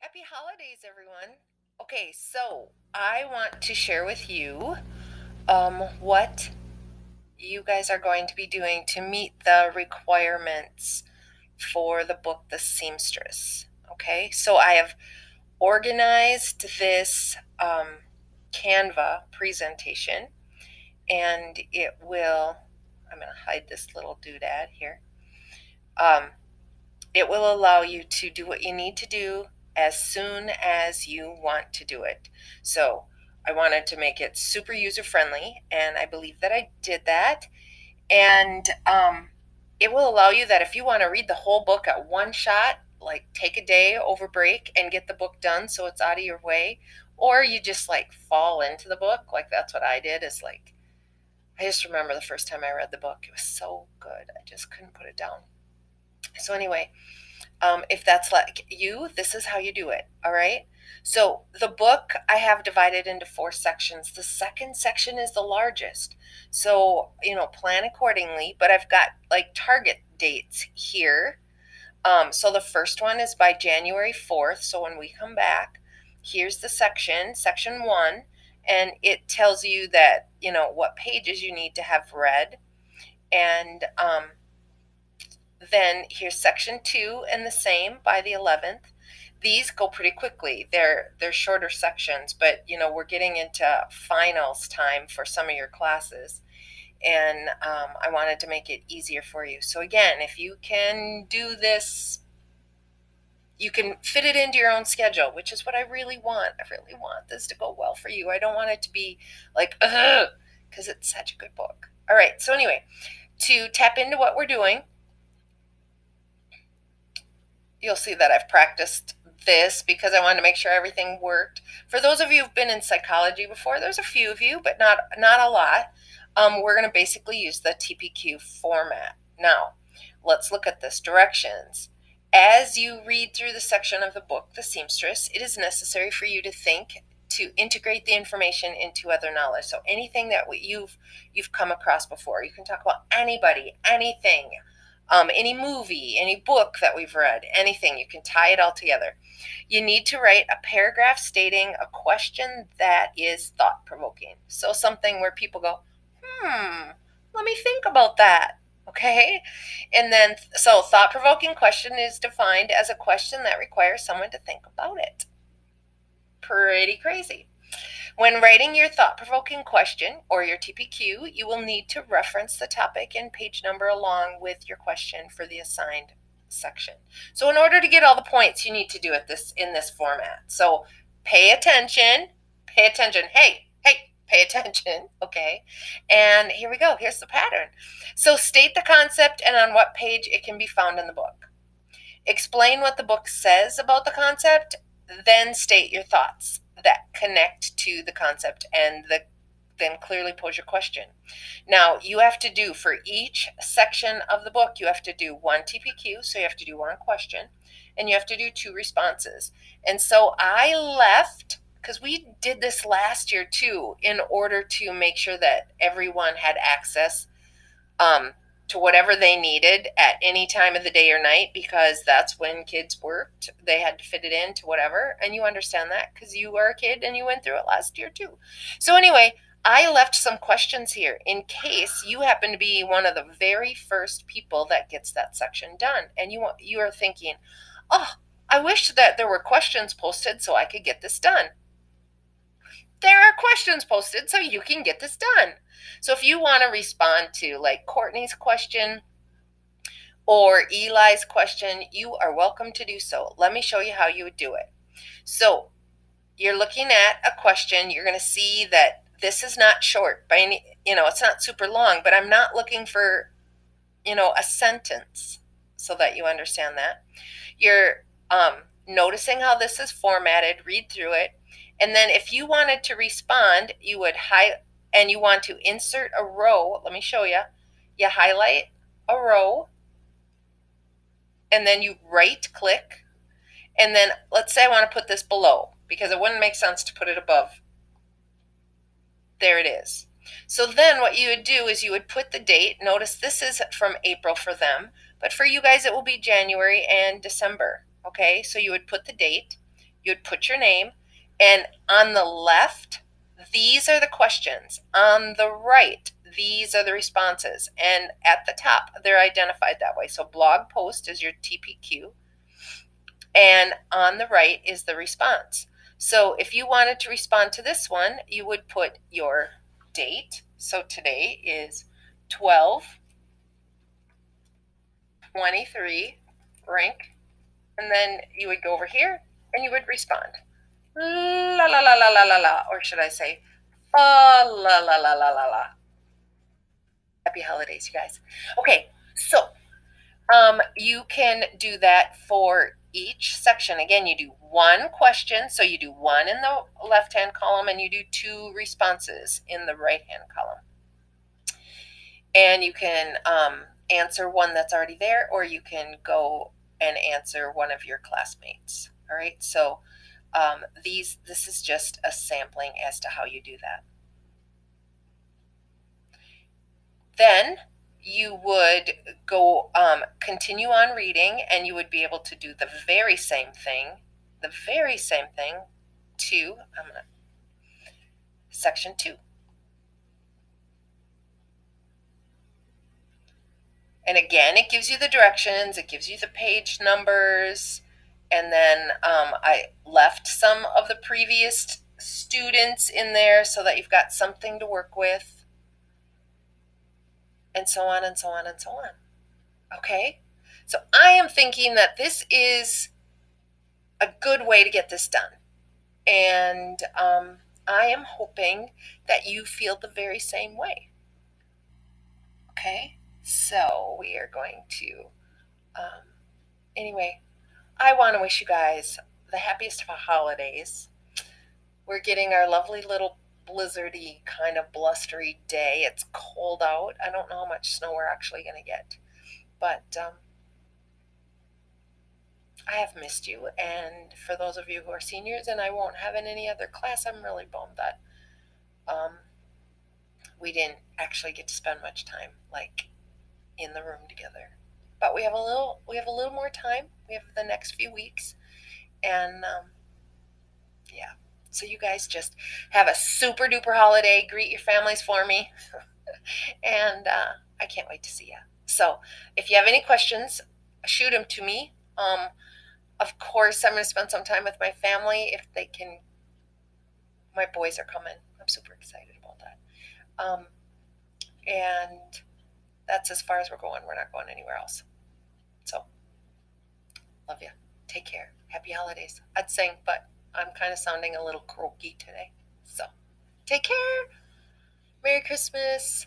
Happy holidays, everyone. Okay, so I want to share with you what you guys are going to be doing to meet the requirements for the book, The Seamstress. Okay, so I have organized this Canva presentation, and I'm going to hide this little doodad here. Um, It will allow you to do what you need to do as soon as you want to do it. So I wanted to make it super user friendly, and I believe that I did that. And it will allow you that if you want to read the whole book at one shot, like take a day over break and get the book done so it's out of your way, or you just like fall into the book, like that's what I did. Is like, I just remember the first time I read the book, it was so good. I just couldn't put it down. So, anyway, if that's like you, this is how you do it. All right. So the book I have divided into 4 sections. The second section is the largest. So, plan accordingly, but I've got like target dates here. So the first one is by January 4th. So when we come back, here's the section 1, and it tells you that, what pages you need to have read. And then here's section 2 and the same by the 11th. These go pretty quickly. They're shorter sections, but we're getting into finals time for some of your classes, and I wanted to make it easier for you. So again, if you can do this, you can fit it into your own schedule, which is what I really want. I really want this to go well for you. I don't want it to be like, ugh, because it's such a good book. All right. So anyway, to tap into what we're doing, you'll see that I've practiced this because I wanted to make sure everything worked. For those of you who've been in psychology before, there's a few of you, but not a lot. We're going to basically use the TPQ format. Now, let's look at this. Directions. As you read through the section of the book, The Seamstress, it is necessary for you to think to integrate the information into other knowledge. So anything that you've come across before, you can talk about anybody, anything, any movie, any book that we've read, anything. You can tie it all together. You need to write a paragraph stating a question that is thought provoking. So something where people go, let me think about that. Okay. And then, so thought provoking question is defined as a question that requires someone to think about it. Pretty crazy. When writing your thought-provoking question or your TPQ, you will need to reference the topic and page number along with your question for the assigned section. So in order to get all the points, you need to do it in this format. So pay attention, Hey, pay attention, okay? And here we go, here's the pattern. So state the concept and on what page it can be found in the book. Explain what the book says about the concept, then state your thoughts that connect to the concept, and then clearly pose your question. Now, you have to do for each section of the book, you have to do 1 TPQ, so you have to do 1 question, and you have to do 2 responses. And so I left, because we did this last year too, in order to make sure that everyone had access to whatever they needed at any time of the day or night, because that's when kids worked. They had to fit it into whatever, and you understand that because you were a kid and you went through it last year too. So anyway, I left some questions here in case you happen to be one of the very first people that gets that section done, and you are thinking, oh, I wish that there were questions posted so I could get this done. There are questions posted so you can get this done. So if you want to respond to like Courtney's question or Eli's question, you are welcome to do so. Let me show you how you would do it. So you're looking at a question. You're going to see that this is not short by any, it's not super long, but I'm not looking for, a sentence, so that you understand that. You're noticing how this is formatted, read through it. And then if you wanted to respond, you would and you want to insert a row. Let me show you. You highlight a row, and then you right click. And then let's say I want to put this below, because it wouldn't make sense to put it above. There it is. So then what you would do is you would put the date. Notice this is from April for them, but for you guys it will be January and December. Okay, so you would put the date. you'd put your name, and on the left, these are the questions. On the right, these are the responses. And at the top, they're identified that way. So blog post is your TPQ, and on the right is the response. So if you wanted to respond to this one, you would put your date. So today is 12/23, rank, and then you would go over here and you would respond. La la la la la la la, or should I say, la la la la la la. Happy holidays, you guys. Okay, so you can do that for each section. Again, you do one question, so you do one in the left-hand column and you do two responses in the right-hand column. And you can answer one that's already there, or you can go and answer one of your classmates. All right, so this is just a sampling as to how you do that. Then you would go continue on reading, and you would be able to do the very same thing to section 2. And again, it gives you the directions, it gives you the page numbers, and then I left some of the previous students in there so that you've got something to work with, and so on and so on and so on. Okay? So I am thinking that this is a good way to get this done. And I am hoping that you feel the very same way. Okay? So we are going to, anyway, I want to wish you guys the happiest of holidays. We're getting our lovely little blizzardy, kind of blustery day. It's cold out. I don't know how much snow we're actually going to get. But I have missed you. And for those of you who are seniors and I won't have in any other class, I'm really bummed that we didn't actually get to spend much time like in the room together. But we have a little more time. We have the next few weeks, and yeah. So you guys just have a super duper holiday. Greet your families for me, and I can't wait to see you. So if you have any questions, shoot them to me. Of course, I'm going to spend some time with my family if they can. My boys are coming. I'm super excited about that. And that's as far as we're going. We're not going anywhere else. So, love you. Take care. Happy holidays. I'd sing, but I'm kind of sounding a little croaky today. So, take care. Merry Christmas.